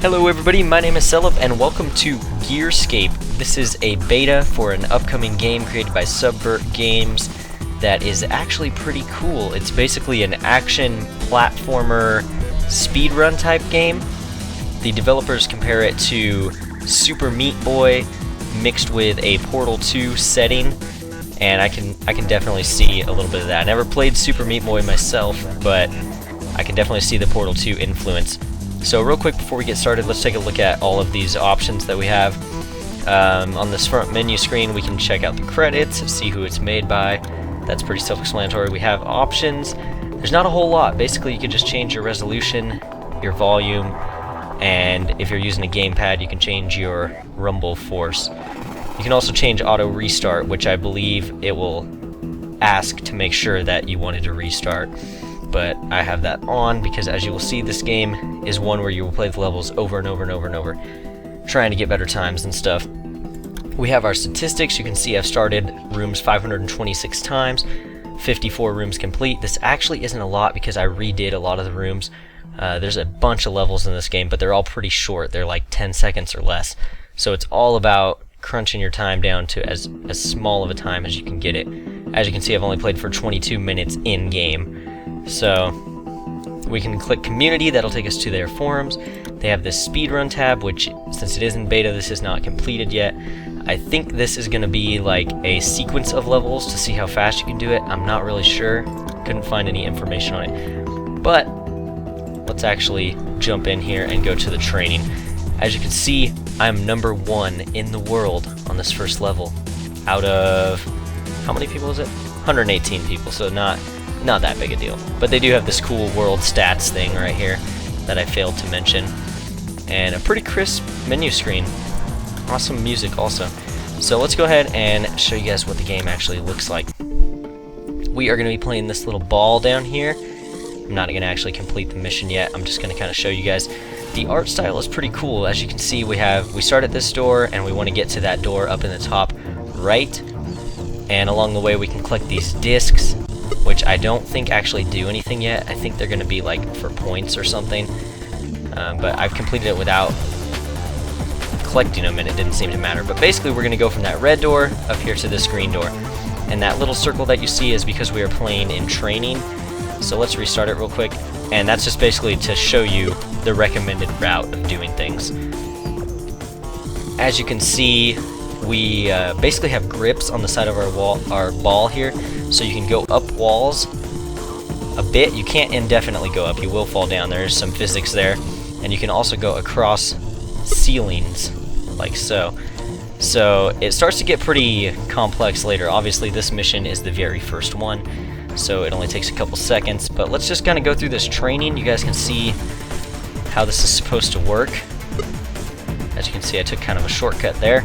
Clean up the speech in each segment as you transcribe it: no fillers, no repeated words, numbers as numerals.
Hello everybody, my name is MrSelyp and welcome to GearScape. This is a beta for an upcoming game created by Subvert Games that is actually pretty cool. It's basically an action platformer speedrun type game. The developers compare it to Super Meat Boy mixed with a Portal 2 setting, and I can definitely see a little bit of that. I never played Super Meat Boy myself, but I can definitely see the Portal 2 influence. So real quick before we get started, let's take a look at all of these options that we have. On this front menu screen we can check out the credits, see who it's made by. That's pretty self-explanatory. We have options. There's not a whole lot. Basically you can just change your resolution, your volume, and if you're using a gamepad you can change your rumble force. You can also change auto restart, which I believe it will ask to make sure that you wanted to restart. But I have that on because, as you will see, this game is one where you will play the levels over and over and over and over, trying to get better times and stuff. We have our statistics. You can see I've started rooms 526 times, 54 rooms complete. This actually isn't a lot because I redid a lot of the rooms. There's a bunch of levels in this game, but they're all pretty short. They're like 10 seconds or less. So it's all about crunching your time down to as small of a time as you can get it. As you can see, I've only played for 22 minutes in-game. So we can click community, that'll take us to their forums. They have this speedrun tab, which since it is in beta, this is not completed yet. I think this is going to be like a sequence of levels to see how fast you can do it. I'm not really sure, couldn't find any information on it. But let's actually jump in here and go to the training. As you can see, I'm #1 in the world on this first level out of, how many people is it? 118 people, so not that big a deal. But they do have this cool world stats thing right here that I failed to mention. And a pretty crisp menu screen. Awesome music also. So let's go ahead and show you guys what the game actually looks like. We are going to be playing this little ball down here. I'm not going to actually complete the mission yet. I'm just going to kind of show you guys. The art style is pretty cool. As you can see, we start at this door and we want to get to that door up in the top right. And along the way we can collect these discs, which I don't think actually do anything yet. I think they're going to be like for points or something. But I've completed it without collecting them and it didn't seem to matter. But basically we're going to go from that red door up here to this green door. And that little circle that you see is because we are playing in training. So let's restart it real quick. And that's just basically to show you the recommended route of doing things. As you can see, we basically have grips on the side of our ball here, so you can go up walls a bit. You can't indefinitely go up, you will fall down. There's some physics there. And you can also go across ceilings like so. So it starts to get pretty complex later. Obviously this mission is the very first one, so it only takes a couple seconds, but let's just kind of go through this training. You guys can see how this is supposed to work. As you can see, I took kind of a shortcut there.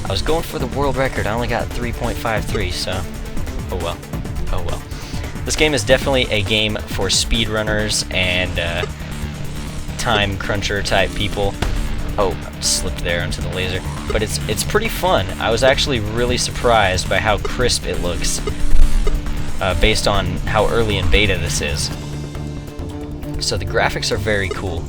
I was going for the world record. I only got 3.53, so oh well. Oh well. This game is definitely a game for speedrunners and time cruncher type people. Oh, I slipped there onto the laser. But it's pretty fun. I was actually really surprised by how crisp it looks, based on how early in beta this is. So the graphics are very cool.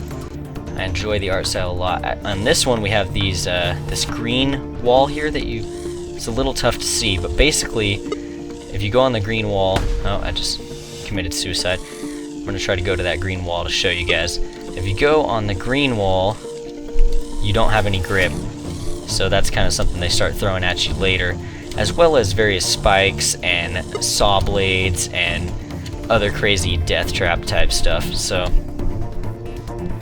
I enjoy the art style a lot. On this one we have these this green wall here that it's a little tough to see, but basically if you go on the green wall, oh, I just committed suicide. I'm going to try to go to that green wall to show you guys. If you go on the green wall, you don't have any grip, so that's kind of something they start throwing at you later, as well as various spikes and saw blades and other crazy death trap type stuff. So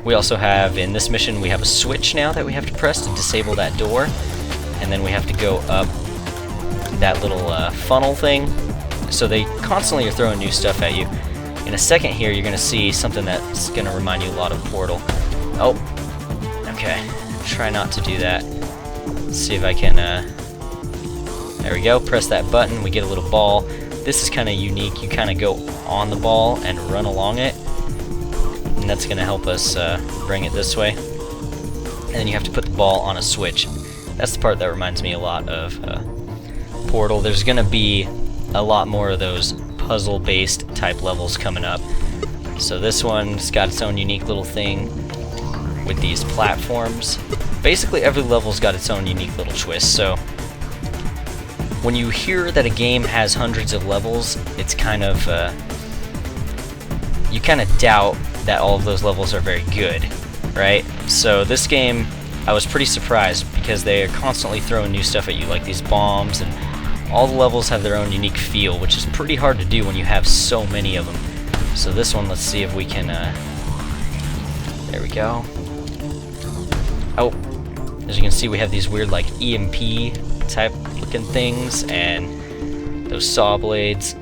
we also have, in this mission, we have a switch now that we have to press to disable that door, and then we have to go up that little funnel thing. So they constantly are throwing new stuff at you. In a second here, you're going to see something that's going to remind you a lot of Portal. Oh, okay. Try not to do that. Let's see if I can, there we go, press that button, we get a little ball. This is kind of unique. You kind of go on the ball and run along it, and that's going to help us bring it this way. And then you have to put the ball on a switch. That's the part that reminds me a lot of Portal. There's going to be a lot more of those puzzle-based type levels coming up. So this one's got its own unique little thing. with these platforms. Basically every level's got its own unique little twist, so when you hear that a game has hundreds of levels, it's kind of, you kind of doubt that all of those levels are very good, right? So this game, I was pretty surprised because they are constantly throwing new stuff at you, like these bombs, and all the levels have their own unique feel, which is pretty hard to do when you have so many of them. So this one, let's see if we can, there we go. Oh, as you can see, we have these weird, like, EMP type looking things, and those saw blades.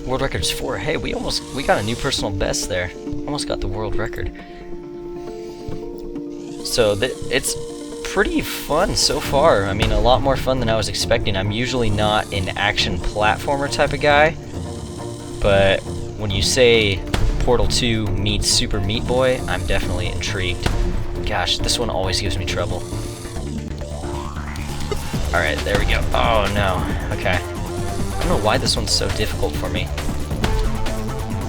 World record's 4. Hey, we got a new personal best there. Almost got the world record. So it's pretty fun so far. I mean, a lot more fun than I was expecting. I'm usually not an action platformer type of guy, but when you say Portal 2 meets Super Meat Boy, I'm definitely intrigued. Gosh, this one always gives me trouble. Alright, there we go. Oh no. Okay. I don't know why this one's so difficult for me.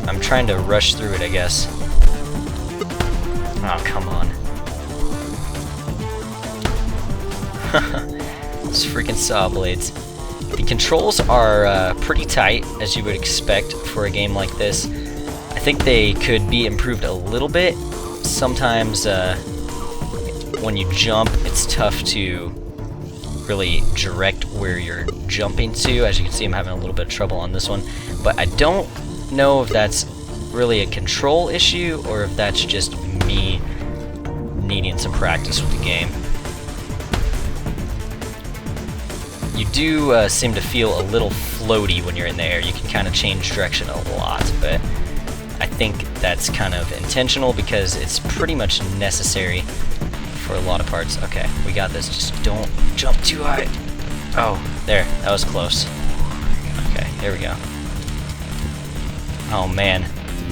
I'm trying to rush through it, I guess. Oh, come on. Those freaking saw blades. The controls are pretty tight, as you would expect for a game like this. I think they could be improved a little bit. Sometimes when you jump, it's tough to really direct where you're jumping to. As you can see, I'm having a little bit of trouble on this one. But I don't know if that's really a control issue or if that's just me needing some practice with the game. You do seem to feel a little floaty when you're in the air. You can kind of change direction a lot, but I think that's kind of intentional because it's pretty much necessary for a lot of parts. Okay, we got this. Just don't jump too high. Oh, there. That was close. Okay, here we go. Oh man,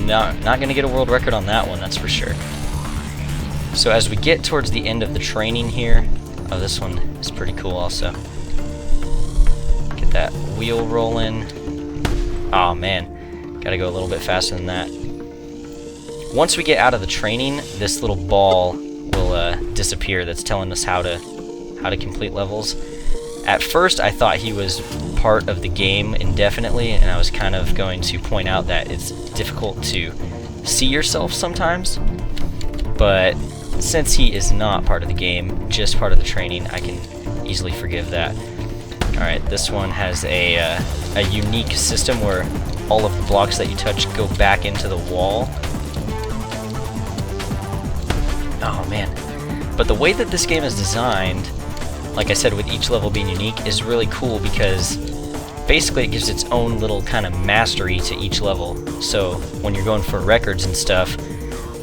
not gonna get a world record on that one, that's for sure. So as we get towards the end of the training here, oh, this one is pretty cool also. Get that wheel rolling. Oh man, gotta go a little bit faster than that. Once we get out of the training, this little ball will disappear that's telling us how to complete levels. At first I thought he was part of the game indefinitely, and I was kind of going to point out that it's difficult to see yourself sometimes, but since he is not part of the game, just part of the training, I can easily forgive that. Alright, this one has a unique system where all of the blocks that you touch go back into the wall. Oh man. But the way that this game is designed, like I said, with each level being unique, is really cool because basically it gives its own little kind of mastery to each level. So when you're going for records and stuff,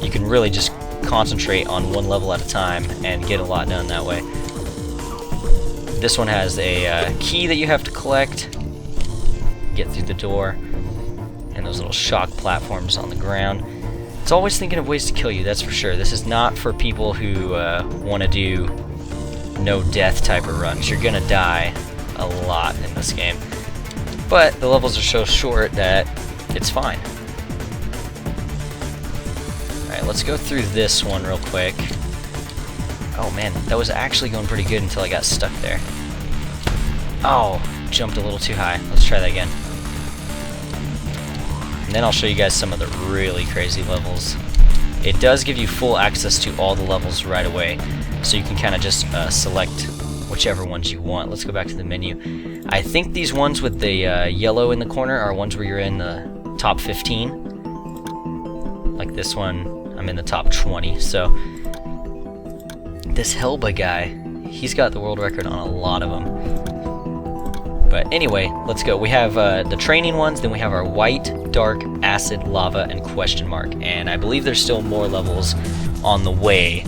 you can really just concentrate on one level at a time and get a lot done that way. This one has a key that you have to collect, get through the door, and those little shock platforms on the ground. It's always thinking of ways to kill you, that's for sure. This is not for people who want to do no death type of runs. You're gonna die a lot in this game, but the levels are so short that it's fine. Alright, let's go through this one real quick. Oh man, that was actually going pretty good until I got stuck there. Oh, jumped a little too high. Let's try that again. And then I'll show you guys some of the really crazy levels. It does give you full access to all the levels right away, so you can kind of just select whichever ones you want. Let's go back to the menu. I think these ones with the yellow in the corner are ones where you're in the top 15. Like this one, I'm in the top 20. So this Helba guy, he's got the world record on a lot of them. But anyway, let's go. We have the training ones, then we have our white, dark, acid, lava, and question mark. And I believe there's still more levels on the way.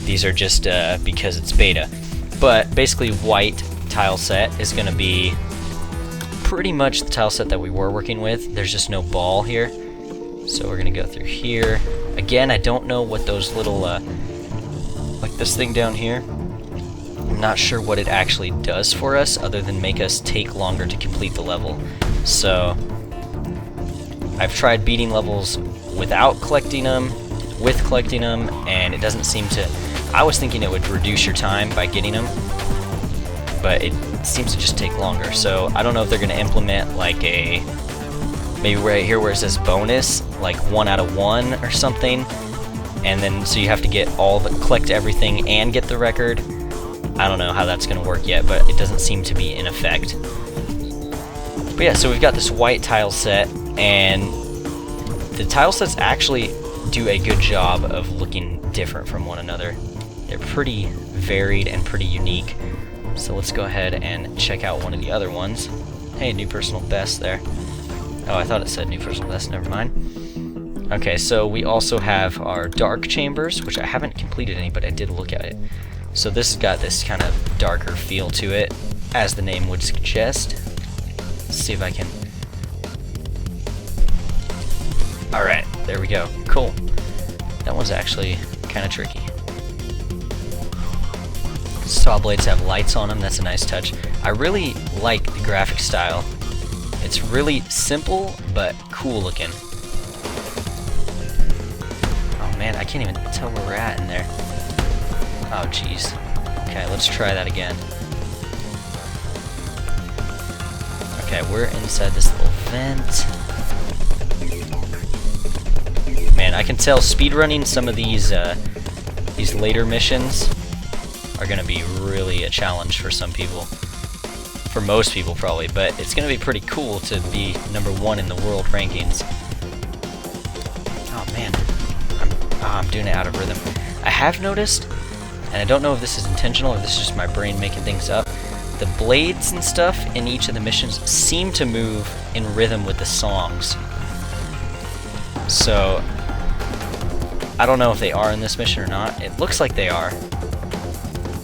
These are just because it's beta. But basically, white tile set is going to be pretty much the tile set that we were working with. There's just no ball here. So we're going to go through here. Again, I don't know what those little, like this thing down here, I'm not sure what it actually does for us other than make us take longer to complete the level. So I've tried beating levels without collecting them with collecting them, and it doesn't seem to... I was thinking it would reduce your time by getting them, but it seems to just take longer. So I don't know if they're going to implement like a... maybe right here where it says bonus, like 1 out of 1 or something, and then so you have to get all the... collect everything and get the record. I don't know how that's going to work yet, but it doesn't seem to be in effect. But yeah, so we've got this white tile set, and the tile sets actually do a good job of looking different from one another. They're pretty varied and pretty unique. So let's go ahead and check out one of the other ones. Hey, new personal best there. Oh, I thought it said new personal best, never mind. Okay, so we also have our dark chambers, which I haven't completed any, but I did look at it. So this has got this kind of darker feel to it, as the name would suggest. Let's see if I can... Alright, there we go. Cool. That one's actually kind of tricky. Saw blades have lights on them, that's a nice touch. I really like the graphic style. It's really simple, but cool looking. Oh man, I can't even tell where we're at in there. Oh jeez. Okay, let's try that again. Okay, we're inside this little vent. Man, I can tell speedrunning some of these later missions are gonna be really a challenge for some people. For most people probably, but it's gonna be pretty cool to be #1 in the world rankings. Oh man, I'm doing it out of rhythm. I have noticed, and I don't know if this is intentional or if this is just my brain making things up, the blades and stuff in each of the missions seem to move in rhythm with the songs. So, I don't know if they are in this mission or not. It looks like they are,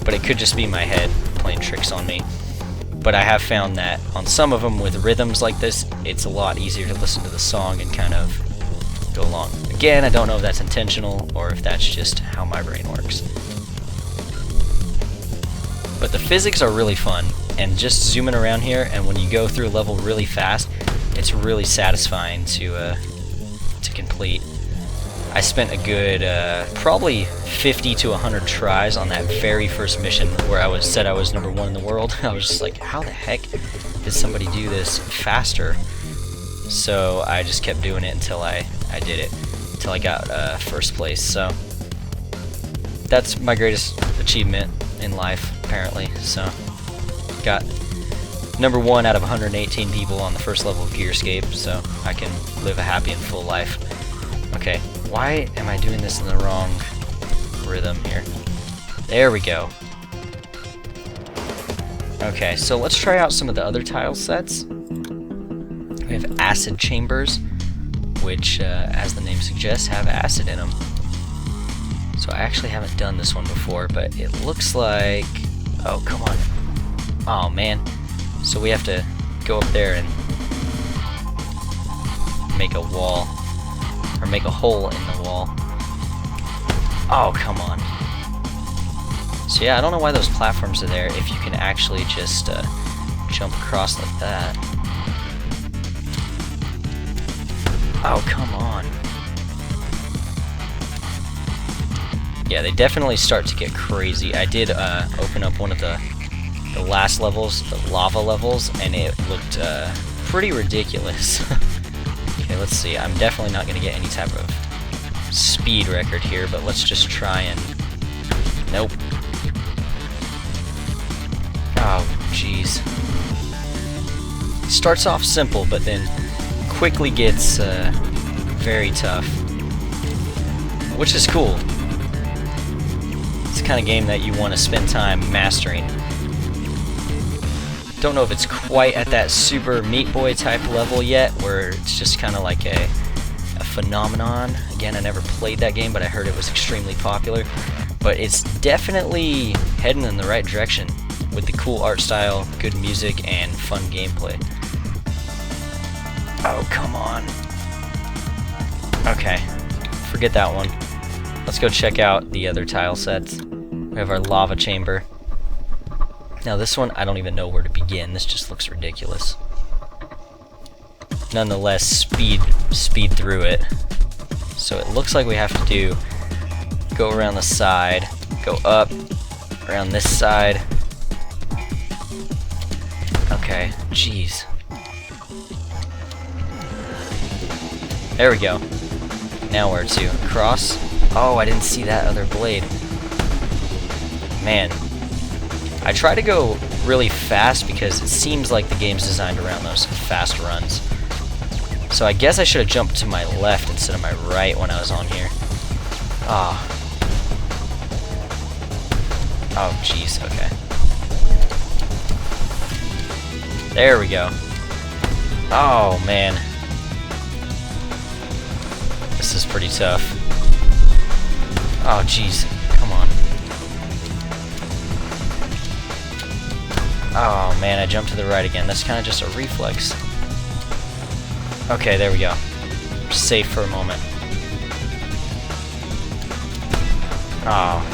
but it could just be my head playing tricks on me. But I have found that on some of them with rhythms like this, it's a lot easier to listen to the song and kind of go along. Again, I don't know if that's intentional or if that's just how my brain works. But the physics are really fun, and just zooming around here, and when you go through a level really fast, it's really satisfying to complete. I spent a good probably 50 to 100 tries on that very first mission where I said I was #1 in the world. I was just like, how the heck did somebody do this faster? So I just kept doing it until I did it, until I got first place. So that's my greatest achievement in life, apparently. So got #1 out of 118 people on the first level of GearScape, so I can live a happy and full life. Okay, why am I doing this in the wrong rhythm here? There we go. Okay, so let's try out some of the other tile sets. We have acid chambers, which, as the name suggests, have acid in them. So I actually haven't done this one before, but it looks like... Oh, come on. Oh, man. So we have to go up there and make a wall. Or make a hole in the wall. Oh, come on. So yeah, I don't know why those platforms are there if you can actually just jump across like that. Oh, come on. Yeah, they definitely start to get crazy. I did open up one of the last levels, the lava levels, and it looked pretty ridiculous. Okay, let's see. I'm definitely not going to get any type of speed record here, but let's just try and... Nope. Oh, jeez. Starts off simple, but then quickly gets very tough. Which is cool. It's the kind of game that you want to spend time mastering. Don't know if it's quite at that Super Meat Boy type level yet, where it's just kind of like a phenomenon. Again, I never played that game, but I heard it was extremely popular. But it's definitely heading in the right direction with the cool art style, good music, and fun gameplay. Oh, come on. Okay, forget that one. Let's go check out the other tile sets. We have our lava chamber. Now this one, I don't even know where to begin. This just looks ridiculous. Nonetheless, speed through it. So it looks like we have to go around the side, go up, around this side. Okay, jeez. There we go. Now where to? Across? Oh, I didn't see that other blade. Man. I try to go really fast because it seems like the game's designed around those fast runs. So I guess I should have jumped to my left instead of my right when I was on here. Ah. Oh, jeez, okay. There we go. Oh, man. This is pretty tough. Oh, jeez. Come on. Oh, man, I jumped to the right again. That's kind of just a reflex. Okay, there we go. Safe for a moment. Oh.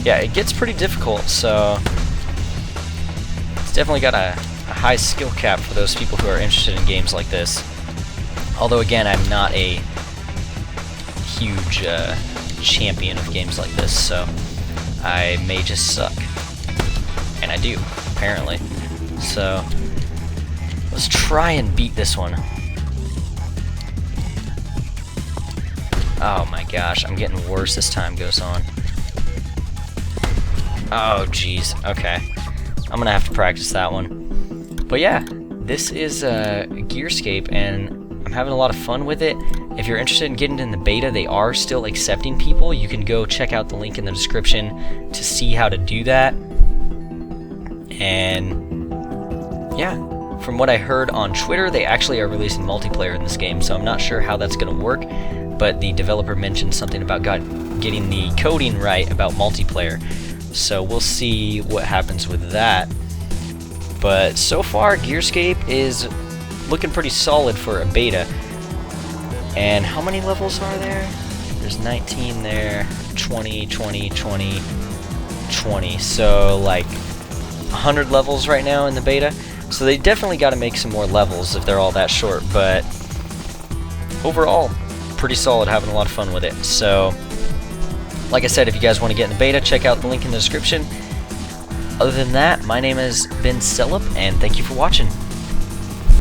Yeah, it gets pretty difficult, so it's definitely got a high skill cap for those people who are interested in games like this. Although, again, I'm not a huge champion of games like this, so I may just suck. And I do, apparently. So let's try and beat this one. Oh my gosh, I'm getting worse as time goes on. Oh jeez, okay. I'm gonna have to practice that one. But yeah, this is GearScape, and I'm having a lot of fun with it. If you're interested in getting in the beta, they are still accepting people. You can go check out the link in the description to see how to do that. And yeah, from what I heard on Twitter, they actually are releasing multiplayer in this game, so I'm not sure how that's going to work, but the developer mentioned something about getting the coding right about multiplayer, so we'll see what happens with that. But so far, GearScape is looking pretty solid for a beta. And how many levels are there? There's 19 there, 20, 20, 20, 20, so like 100 levels right now in the beta, so they definitely got to make some more levels if they're all that short, but overall, pretty solid, having a lot of fun with it. So, like I said, if you guys want to get in the beta, check out the link in the description. Other than that, my name has been MrSelyp, and thank you for watching.